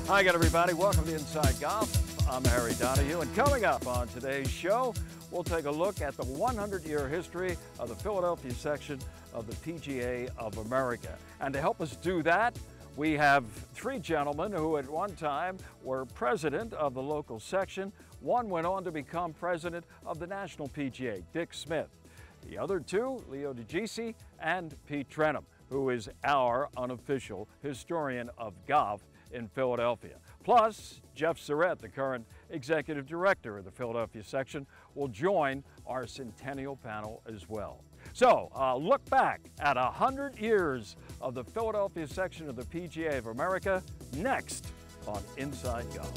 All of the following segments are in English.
Hi again, everybody. Welcome to Inside Golf. I'm Harry Donahue, and coming up on today's show, we'll take a look at the 100-year history of the Philadelphia section of the PGA of America. And to help us do that, we have three gentlemen who at one time were president of the local section. One went on to become president of the National PGA, Dick Smith. The other two, Leo Digici and Pete Trenum, who is our unofficial historian of golf in Philadelphia. Plus, Jeff Surratt, the current executive director of the Philadelphia section, will join our Centennial panel as well. So, look back at 100 years of the Philadelphia section of the PGA of America, next on Inside Golf.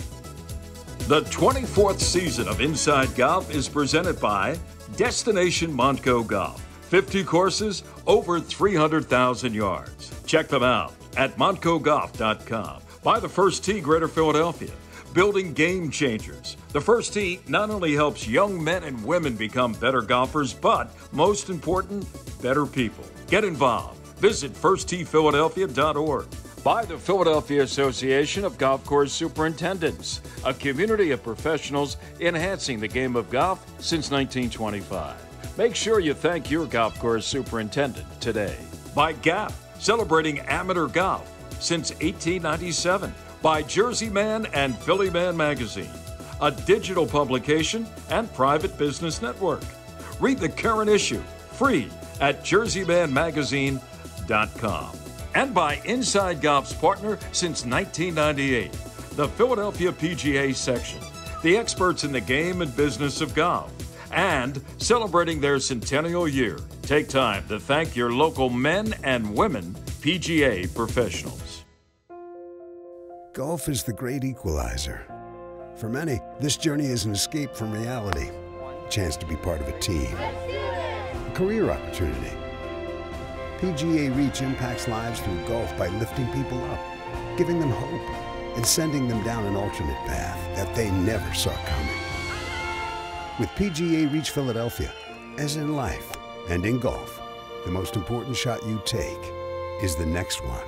The 24th season of Inside Golf is presented by Destination Montco Golf. 50 courses, over 300,000 yards. Check them out at montcogolf.com. By the First Tee Greater Philadelphia, building game changers. The First Tee not only helps young men and women become better golfers, but most important, better people. Get involved. Visit firstteephiladelphia.org. By the Philadelphia Association of Golf Course Superintendents, a community of professionals enhancing the game of golf since 1925. Make sure you thank your golf course superintendent today. By Gap, celebrating amateur golf since 1897. By Jersey Man and Philly Man magazine, a digital publication and private business network. Read the current issue, free at jerseymanmagazine.com. And by Inside Golf's partner since 1998, the Philadelphia PGA section, the experts in the game and business of golf. And celebrating their centennial year, take time to thank your local men and women PGA professionals. Golf is the great equalizer. For many, this journey is an escape from reality, a chance to be part of a team, a career opportunity. PGA Reach impacts lives through golf by lifting people up, giving them hope, and sending them down an alternate path that they never saw coming. With PGA Reach Philadelphia, as in life and in golf, the most important shot you take is the next one.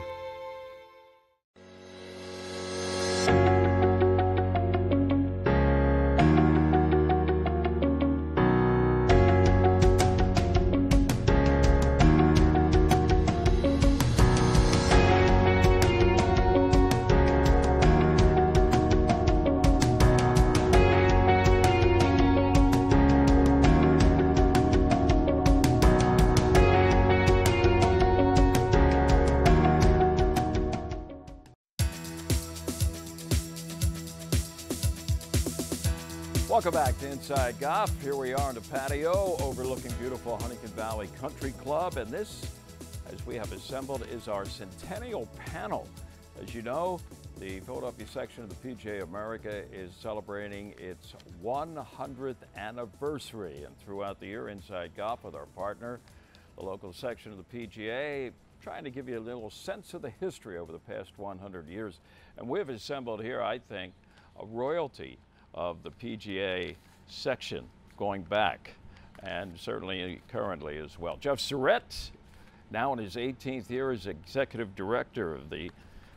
Welcome back to Inside Golf. Here we are on the patio overlooking beautiful Huntington Valley Country Club. And this, as we have assembled, is our Centennial panel. As you know, the Philadelphia section of the PGA America is celebrating its 100th anniversary. And throughout the year, Inside Golf with our partner, the local section of the PGA, trying to give you a little sense of the history over the past 100 years. And we've assembled here, I think, a royalty of the PGA section going back, and certainly currently as well. Jeff Surratt, now in his 18th year as executive director of the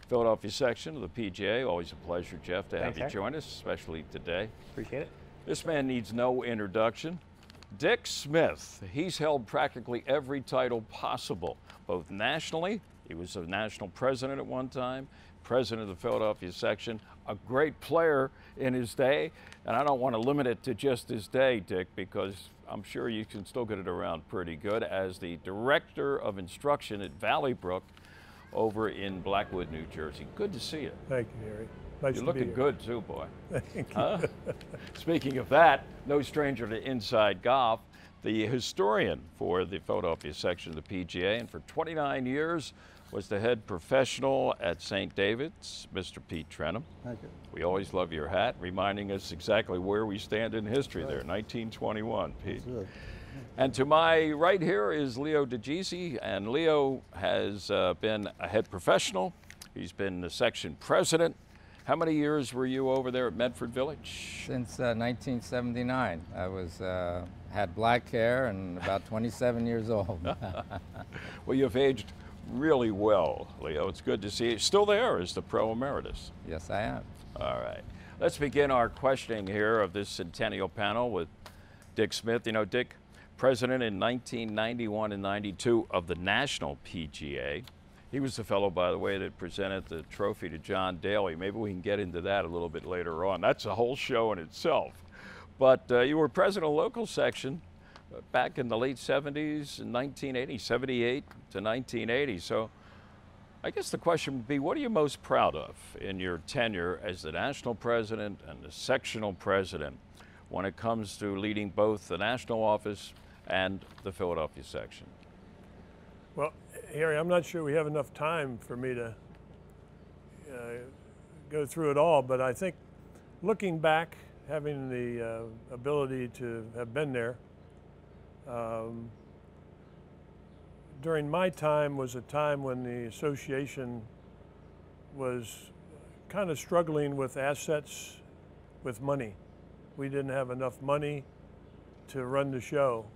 Philadelphia section of the PGA. Always a pleasure, Jeff, to have you join us, especially today. Appreciate it. This man needs no introduction. Dick Smith, he's held practically every title possible, both nationally. He was a national president at one time, president of the Philadelphia section, a great player in his day. And I don't want to limit it to just his day, Dick, because I'm sure you can still get it around pretty good as the director of instruction at Valley Brook over in Blackwood, New Jersey. Good to see you. Thank you, Harry. Nice You're to be looking here. good too, boy. Thank you. Huh? Speaking of that, no stranger to Inside Golf, the historian for the Philadelphia section of the PGA, and for 29 years was the head professional at St. David's, Mr. Pete Trenum. Thank you. We always love your hat, reminding us exactly where we stand in history there, 1921, Pete. And to my right here is Leo Digici, and Leo has been a head professional. He's been the section president. How many years were you over there at Medford Village? Since 1979. I was had black hair and about 27 years old. Well, you've aged really well, Leo. It's good to see you. Still there as the pro emeritus. Yes, I am. All right. Let's begin our questioning here of this Centennial panel with Dick Smith. You know, Dick, president in 1991 and 92 of the National PGA. He was the fellow, by the way, that presented the trophy to John Daly. Maybe we can get into that a little bit later on. That's a whole show in itself. But you were president of local section back in the late 70s, in 1980, 78 to 1980. So I guess the question would be, what are you most proud of in your tenure as the national president and the sectional president when it comes to leading both the national office and the Philadelphia section? Well, Harry, I'm not sure we have enough time for me to go through it all, but I think looking back, having the ability to have been there, during my time was a time when the association was kind of struggling with assets, with money. We didn't have enough money to run the show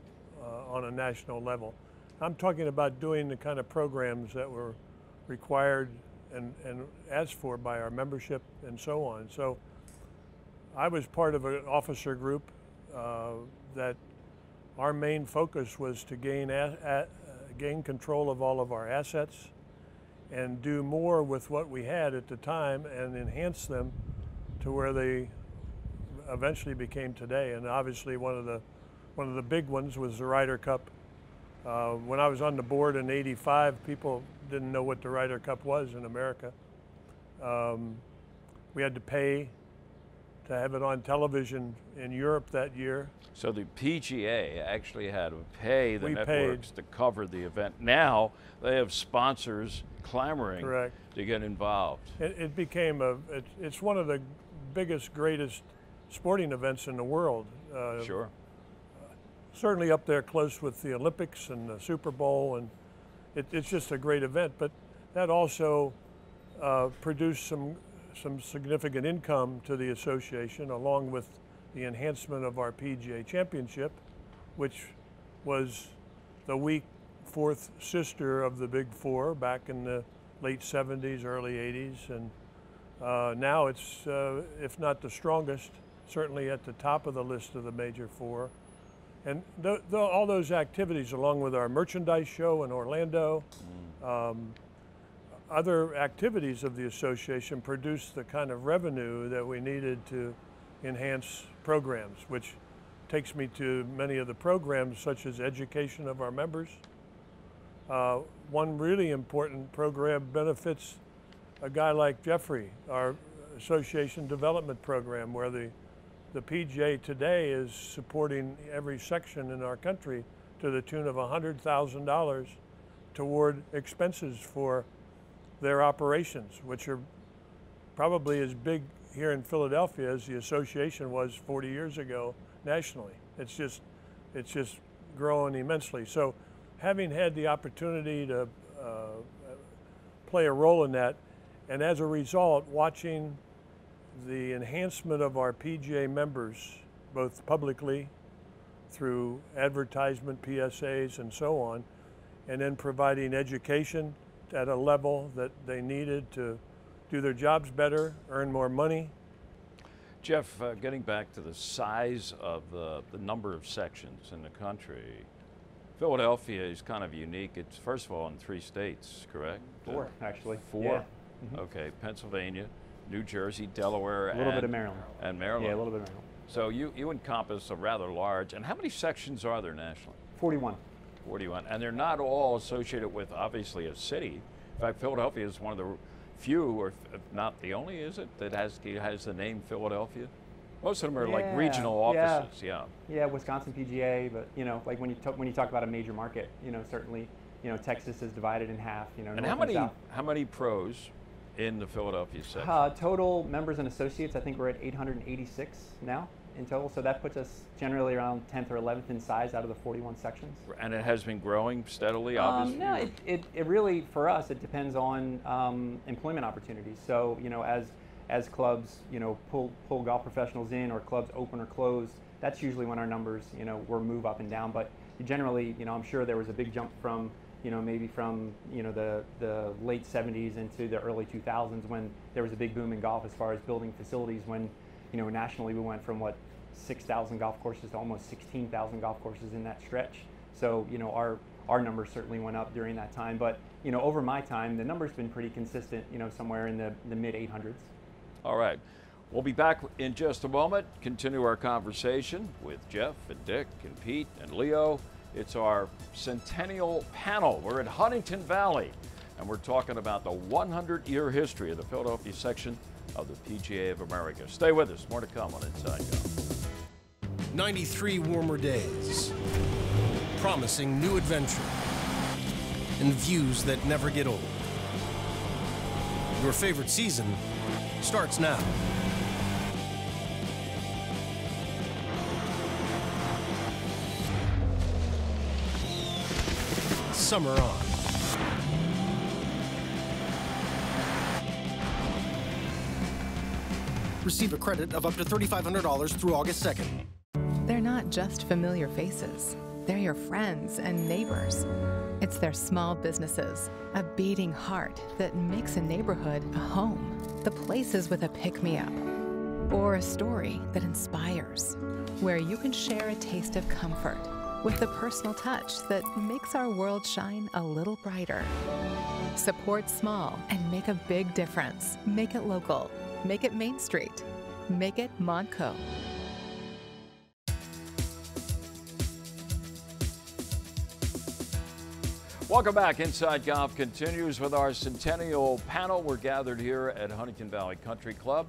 on a national level. I'm talking about doing the kind of programs that were required and asked for by our membership and so on. So I was part of an officer group that our main focus was to gain control of all of our assets and do more with what we had at the time and enhance them to where they eventually became today. And obviously one of the big ones was the Ryder Cup. When I was on the board in '85, people didn't know what the Ryder Cup was in America. We had to pay to have it on television in Europe that year. So the PGA actually had to pay the networks paid to cover the event. Now they have sponsors clamoring Correct. to get involved. It became it's one of the biggest, greatest sporting events in the world. Sure. Certainly up there close with the Olympics and the Super Bowl, and it's just a great event. But that also produced some significant income to the association, along with the enhancement of our PGA Championship, which was the weak fourth sister of the Big Four back in the late 70s, early 80s, and now it's, if not the strongest, certainly at the top of the list of the major four. And all those activities, along with our merchandise show in Orlando, other activities of the association produced the kind of revenue that we needed to enhance programs, which takes me to many of the programs such as education of our members. One really important program benefits a guy like Jeffrey, our association development program, where the PGA today is supporting every section in our country to the tune of $100,000 toward expenses for their operations, which are probably as big here in Philadelphia as the association was 40 years ago nationally. It's just grown immensely. So having had the opportunity to play a role in that, and as a result, watching the enhancement of our PGA members, both publicly through advertisement, PSAs, and so on, and then providing education at a level that they needed to do their jobs better, earn more money. Jeff, getting back to the size of the number of sections in the country, Philadelphia is kind of unique. It's, first of all, in 3 states, correct? 4, actually. 4? Yeah. Mm-hmm. Okay, Pennsylvania, New Jersey, Delaware, a little bit of Maryland. And Maryland. Yeah, a little bit of Maryland. So you encompass a rather large, and how many sections are there nationally? 41. 41, and they're not all associated with, obviously, a city. In fact, Philadelphia is one of the few, or if not the only, is it, that has the name Philadelphia? Most of them are like regional offices, yeah. Yeah, Wisconsin PGA, but like when you talk about a major market, certainly, Texas is divided in half, And how many pros in the Philadelphia section? Total members and associates, I think we're at 886 now in total, so that puts us generally around 10th or 11th in size out of the 41 sections. And it has been growing steadily, obviously? No, it really, for us, it depends on employment opportunities. So, as clubs, pull golf professionals in, or clubs open or close, that's usually when our numbers, will move up and down. But generally, I'm sure there was a big jump from maybe from the late 70s into the early 2000s, when there was a big boom in golf as far as building facilities, when nationally we went from 6,000 golf courses to almost 16,000 golf courses in that stretch. So our numbers certainly went up during that time, but over my time the number's been pretty consistent, somewhere in the mid 800s. All right, we'll be back in just a moment, continue our conversation with Jeff and Dick and Pete and Leo. It's our Centennial panel. We're in Huntington Valley, and we're talking about the 100-year history of the Philadelphia section of the PGA of America. Stay with us. More to come on Inside Golf. 93 warmer days, promising new adventure, and views that never get old. Your favorite season starts now. Summer on. Receive a credit of up to $3,500 through August 2nd. They're not just familiar faces. They're your friends and neighbors. It's their small businesses, a beating heart that makes a neighborhood a home. The places with a pick-me-up, or a story that inspires, where you can share a taste of comfort with the personal touch that makes our world shine a little brighter. Support small and make a big difference. Make it local. Make it Main Street. Make it Montco. Welcome back. Inside Golf continues with our Centennial panel. We're gathered here at Huntington Valley Country Club.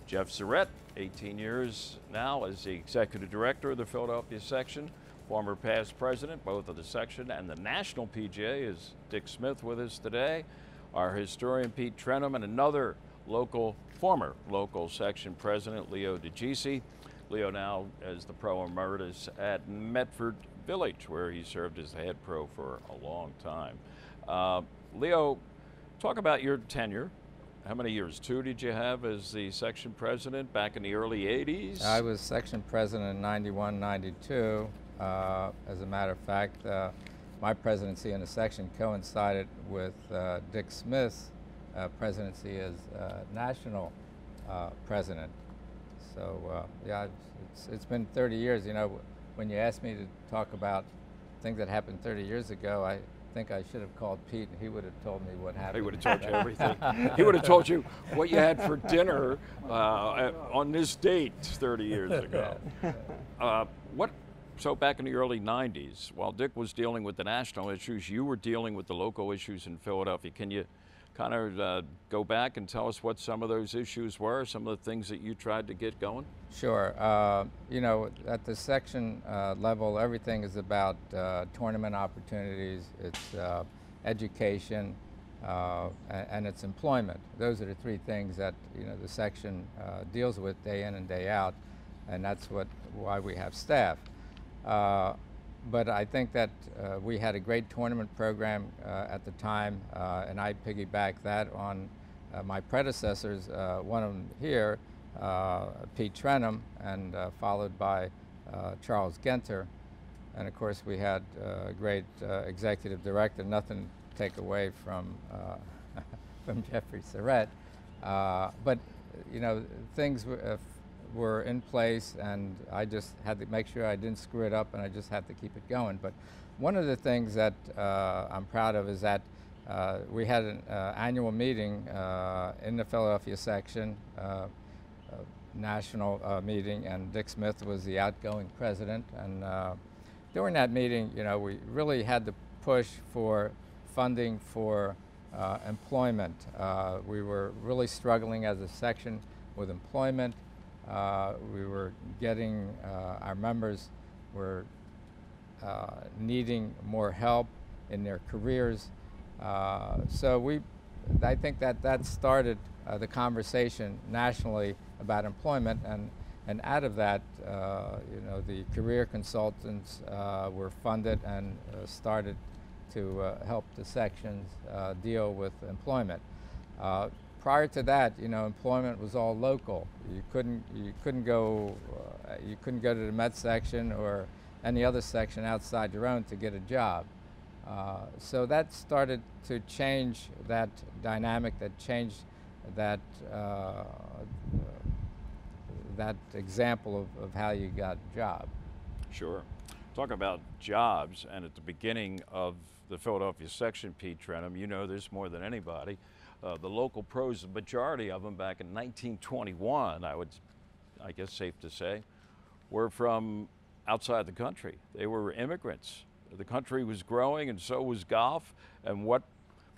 Jeff Surrett, 18 years now as the executive director of the Philadelphia section, former past president, both of the section and the national PGA, is Dick Smith with us today. Our historian Pete Trenum, and another former local section president, Leo Digici. Leo now as the pro emeritus at Medford Village, where he served as the head pro for a long time. Leo, talk about your tenure. How many years? 2 did you have as the section president back in the early 80s? I was section president in 91, 92. As a matter of fact, my presidency in the section coincided with Dick Smith's presidency as national president. So yeah, it's been 30 years. When you asked me to talk about things that happened 30 years ago, I think I should have called Pete, and he would have told me what happened. He would have told you everything. He would have told you what you had for dinner on this date 30 years ago. So back in the early 90s, while Dick was dealing with the national issues, you were dealing with the local issues in Philadelphia. Can you kind of go back and tell us what some of those issues were, some of the things that you tried to get going? Sure. At the section level, everything is about tournament opportunities, it's education, and it's employment. Those are the 3 things that the section deals with day in and day out, and that's why we have staff. But I think that we had a great tournament program at the time, and I piggybacked that on my predecessors, one of them here, Pete Trenum, and followed by Charles Genter. And of course we had a great executive director, nothing to take away from from Jeffrey Surrett. But things were in place, and I just had to make sure I didn't screw it up, and I just had to keep it going. But one of the things that I'm proud of is that we had an annual meeting in the Philadelphia section, national meeting, and Dick Smith was the outgoing president. And during that meeting, we really had to push for funding for employment. We were really struggling as a section with employment. We were getting, our members were needing more help in their careers. So I think that started the conversation nationally about employment, and out of that, the career consultants were funded and started to help the sections deal with employment. Prior to that, employment was all local. You couldn't go to the Met section or any other section outside your own to get a job. So that started to change that dynamic, that changed that that example of how you got a job. Sure. Talk about jobs, and at the beginning of the Philadelphia section, Pete Trenum, you know this more than anybody. The local pros, the majority of them back in 1921, I guess safe to say, were from outside the country. They were immigrants. The country was growing and so was golf, and what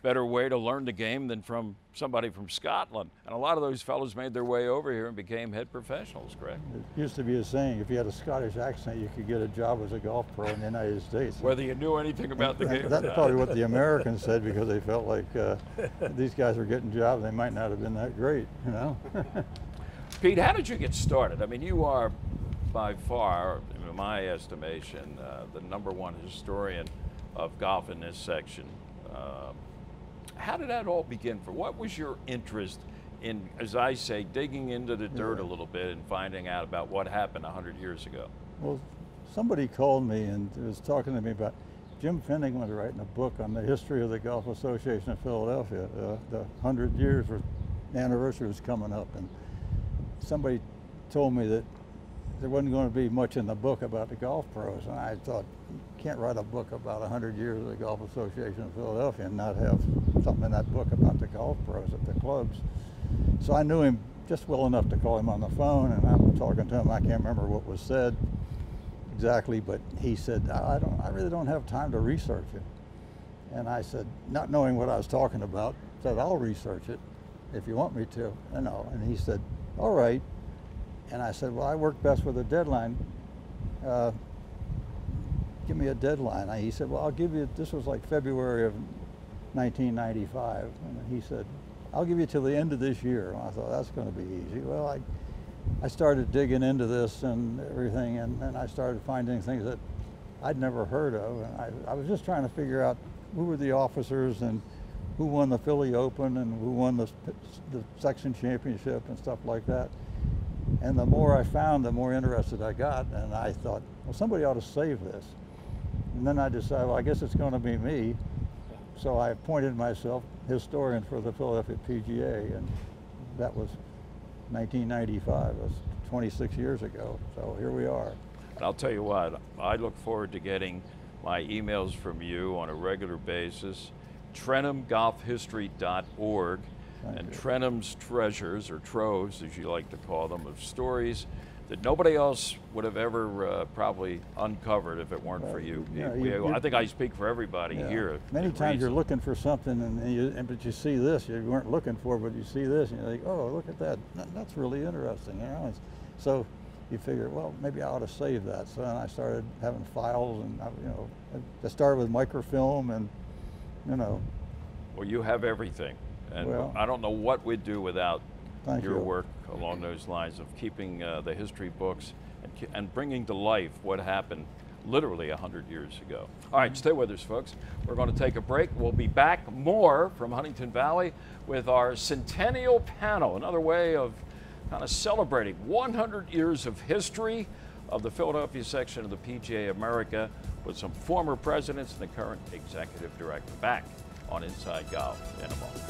better way to learn the game than from somebody from Scotland? And a lot of those fellows made their way over here and became head professionals, correct? It used to be a saying, if you had a Scottish accent, you could get a job as a golf pro in the United States. Whether you knew anything about the game. That's probably what the Americans said, because they felt like these guys were getting jobs, they might not have been that great, you know? Pete, how did you get started? I mean, you are by far, in my estimation, the #1 historian of golf in this section. How did that all begin? What was your interest in, as I say, digging into the dirt a little bit and finding out about what happened 100 years ago? Well, somebody called me and was talking to me about Jim Fenning was writing a book on the history of the Golf Association of Philadelphia. The 100 years anniversary was coming up, and somebody told me that there wasn't going to be much in the book about the golf pros, and I thought, you can't write a book about 100 years of the Golf Association of Philadelphia and not have something in that book about the golf pros at the clubs. So I knew him just well enough to call him on the phone, and I'm talking to him. I can't remember what was said exactly, but he said, I really don't have time to research it. And I said, not knowing what I was talking about, said, I'll research it if you want me to, you know. And he said, all right. And I said, well, I work best with a deadline. Give me a deadline. He said, well, I'll give you, this was like February of 1995. And he said, I'll give you till the end of this year. And I thought, that's going to be easy. Well, I started digging into this and everything, and I started finding things that I'd never heard of. And I was just trying to figure out who were the officers and who won the Philly Open and who won the section championship and stuff like that. And the more I found, the more interested I got, and I thought, well, somebody ought to save this. And then I decided, well, I guess it's going to be me. So I appointed myself historian for the Philadelphia PGA, and that was 1995. It was 26 years ago, so here we are. And I'll tell you what, I look forward to getting my emails from you on a regular basis. TrenumGolfHistory.org. And Trenum's treasures, or troves as you like to call them, of stories that nobody else would have ever probably uncovered if it weren't for you. I think I speak for everybody here. Many times you're looking for something, but you see this you weren't looking for, but you see this and you're like, oh, look at that. That's really interesting, you know. So you figure, well, maybe I ought to save that. So then I started having files, and I started with microfilm, and Well, you have everything. And well, I don't know what we'd do without your work along those lines of keeping the history books and bringing to life what happened literally 100 years ago. All right, stay with us, folks. We're going to take a break. We'll be back more from Huntington Valley with our Centennial panel, another way of kind of celebrating 100 years of history of the Philadelphia section of the PGA America with some former presidents and the current executive director. Back on Inside Golf in a moment.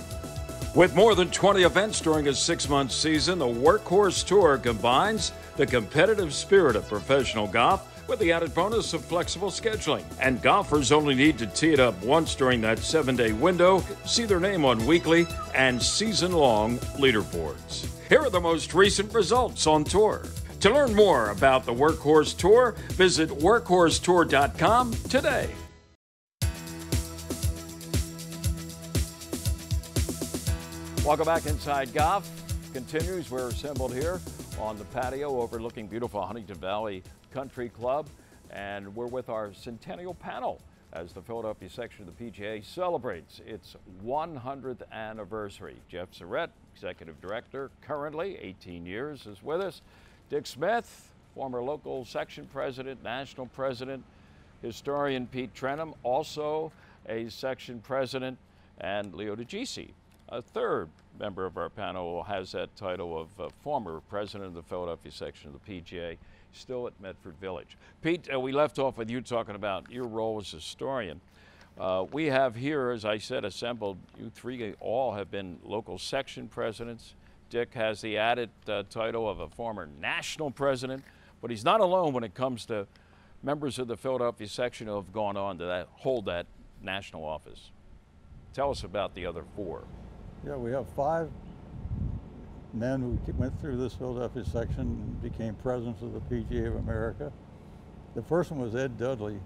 With more than 20 events during a 6-month season, the Workhorse Tour combines the competitive spirit of professional golf with the added bonus of flexible scheduling. And golfers only need to tee it up once during that 7-day window, see their name on weekly and season-long leaderboards. Here are the most recent results on tour. To learn more about the Workhorse Tour, visit workhorsetour.com today. Welcome back. Inside Golf continues. We're assembled here on the patio overlooking beautiful Huntington Valley Country Club, and we're with our Centennial panel as the Philadelphia section of the PGA celebrates its 100th anniversary. Jeff Surrett, Executive Director, currently 18 years, is with us. Dick Smith, former local section president, national president. Historian Pete Trenum, also a section president. And Leo Digici, a third member of our panel, has that title of former president of the Philadelphia section of the PGA, still at Medford Village. Pete, we left off with you talking about your role as historian. We have here, as I said, assembled, you three all have been local section presidents. Dick has the added title of a former national president, but he's not alone when it comes to members of the Philadelphia section who have gone on to hold that national office. Tell us about the other four. Yeah, we have 5 men who went through this Philadelphia section and became presidents of the PGA of America. The first one was Ed Dudley,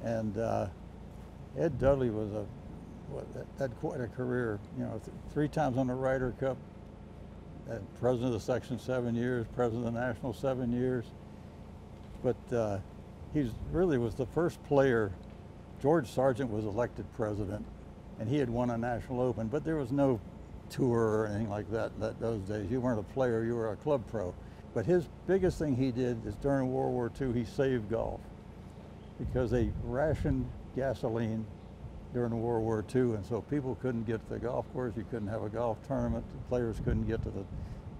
and Ed Dudley was had quite a career. You know, 3 times on the Ryder Cup, president of the section 7 years, president of the national 7 years. But he really was the first player. George Sargent was elected president, and he had won a national open, but there was no tour or anything like that those days. You weren't a player, you were a club pro. But his biggest thing he did is during World War II, he saved golf, because they rationed gasoline during World War II, and so people couldn't get to the golf course. You couldn't have a golf tournament. The players couldn't get to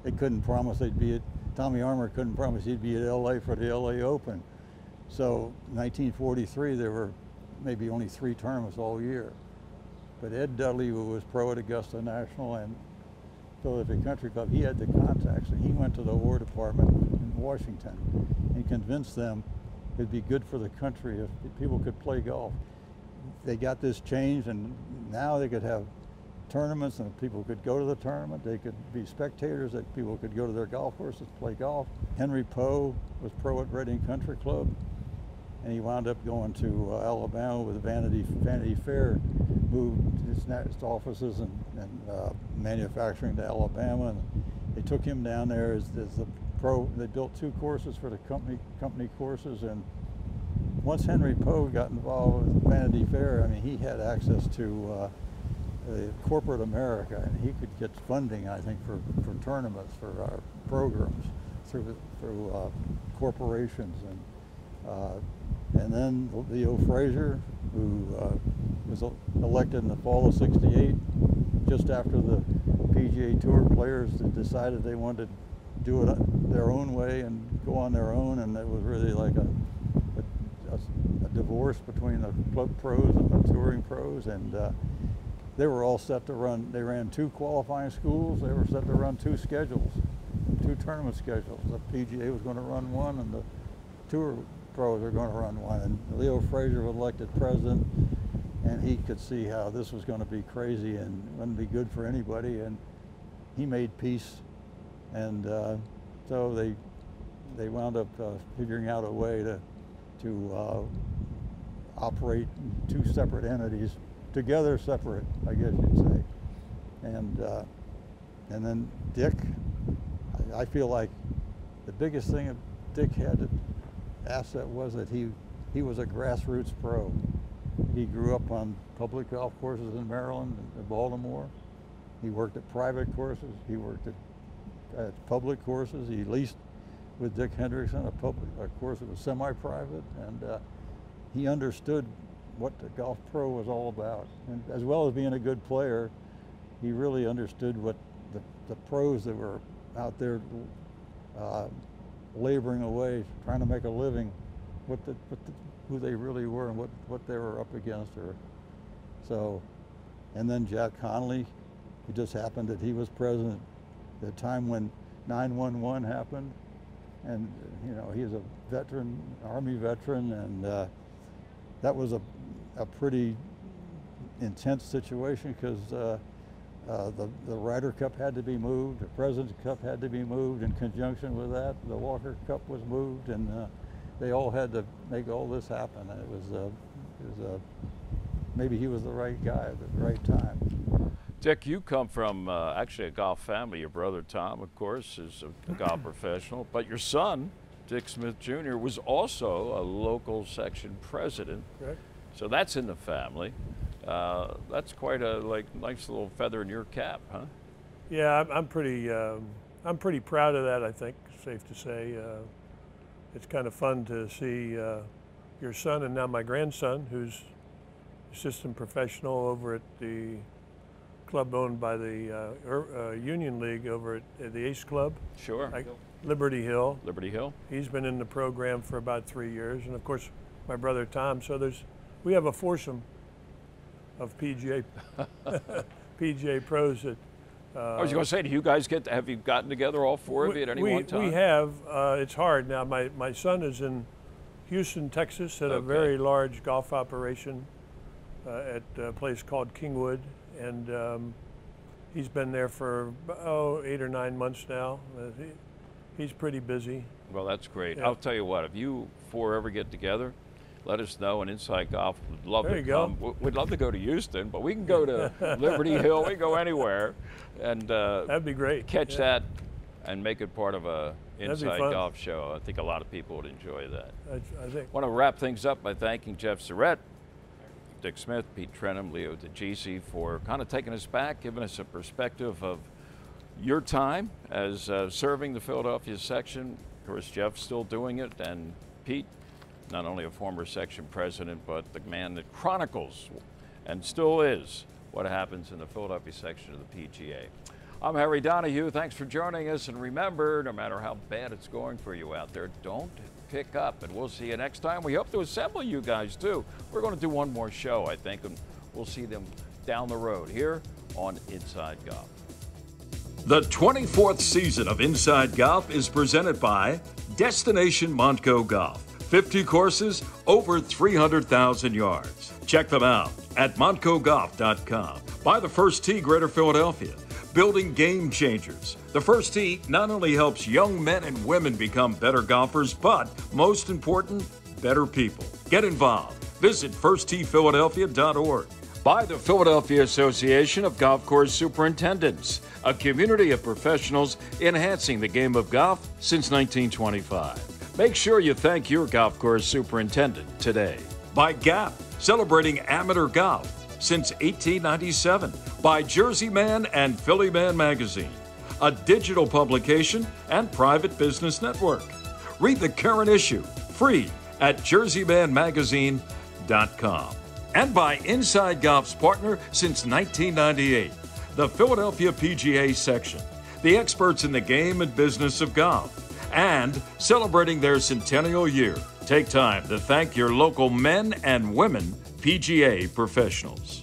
they couldn't promise they'd be at, Tommy Armour couldn't promise he'd be at LA for the LA Open. So 1943, there were maybe only 3 tournaments all year. But Ed Dudley, who was pro at Augusta National and Philadelphia Country Club, he had the contacts, and he went to the War Department in Washington and convinced them it'd be good for the country if people could play golf. They got this changed, and now they could have tournaments, and people could go to the tournament. They could be spectators, that people could go to their golf courses, play golf. Henry Poe was pro at Reading Country Club, and he wound up going to Alabama with Vanity Fair, moved its offices and manufacturing to Alabama, and they took him down there as the pro. They built 2 courses for the company courses, and once Henry Poe got involved with Vanity Fair, I mean, he had access to corporate America, and he could get funding, I think, for tournaments, for our programs through corporations. And then Leo Frazier, who was elected in the fall of '68, just after the PGA Tour players decided they wanted to do it their own way and go on their own, and it was really like a divorce between the club pros and the touring pros, and they were all set to run. They ran 2 qualifying schools. They were set to run 2 schedules, 2 tournament schedules. The PGA was going to run one, and the tour pros were going to run one. And Leo Frazier was elected president, and he could see how this was going to be crazy and wouldn't be good for anybody. And he made peace, and so they wound up figuring out a way to operate 2 separate entities, together separate, I guess you'd say. And then Dick, I feel like the biggest thing that Dick had asset was that he was a grassroots pro. He grew up on public golf courses in Maryland and Baltimore. He worked at private courses. He worked at public courses. He leased with Dick Hendrickson a course that was semi-private, and he understood what the golf pro was all about. And as well as being a good player, he really understood what the pros that were out there laboring away, trying to make a living, who they really were and what they were up against. So, and then Jack Conley, it just happened that he was president at the time when 9/11 happened, and you know, he's a veteran, Army veteran, and that was a pretty intense situation, because the Ryder Cup had to be moved, the President's Cup had to be moved. In conjunction with that, the Walker Cup was moved, and they all had to make all this happen. It was maybe he was the right guy at the right time. Dick, you come from actually a golf family. Your brother Tom, of course, is a golf professional, but your son, Dick Smith Jr., was also a local section president. Correct. So that's in the family. That's quite a nice little feather in your cap, huh? Yeah, I'm pretty proud of that, I think, safe to say. It's kind of fun to see your son and now my grandson, who's assistant professional over at the club owned by the Union League over at the Ace Club. Sure. Liberty Hill. Liberty Hill. He's been in the program for about 3 years, and of course my brother Tom. So there's we have a foursome of PGA PGA pros that. I was going to say, have you gotten together, all four of you, at any one time? We have. It's hard now. My son is in Houston, Texas, at a very large golf operation at a place called Kingwood, and he's been there for 8 or 9 months now. He's pretty busy. Well, that's great. Yeah. I'll tell you what, if you four ever get together, let us know, and Inside Golf would love there to you come. Go. We'd love to go to Houston, but we can go to Liberty Hill. We can go anywhere, and that'd be great. Catch that and make it part of a Inside fun. Golf show. I think a lot of people would enjoy that. I think. I want to wrap things up by thanking Jeff Surrett, Dick Smith, Pete Trenum, Leo Digici for kind of taking us back, giving us a perspective of your time as serving the Philadelphia section. Of course, Jeff's still doing it, and Pete, not only a former section president, but the man that chronicles and still is what happens in the Philadelphia section of the PGA. I'm Harry Donahue. Thanks for joining us. And remember, no matter how bad it's going for you out there, don't pick up. And we'll see you next time. We hope to assemble you guys, too. We're going to do one more show, I think, and we'll see them down the road here on Inside Golf. The 24th season of Inside Golf is presented by Destination Montco Golf. 50 courses, over 300,000 yards. Check them out at montcogolf.com. By the First Tee Greater Philadelphia, building game changers. The First Tee not only helps young men and women become better golfers, but most important, better people. Get involved. Visit firstteephiladelphia.org. By the Philadelphia Association of Golf Course Superintendents, a community of professionals enhancing the game of golf since 1925. Make sure you thank your golf course superintendent today. By Gap, celebrating amateur golf since 1897. By Jersey Man and Philly Man Magazine, a digital publication and private business network. Read the current issue, free, at jerseymanmagazine.com. And by Inside Golf's partner since 1998, the Philadelphia PGA section, the experts in the game and business of golf. And celebrating their centennial year, take time to thank your local men and women PGA professionals.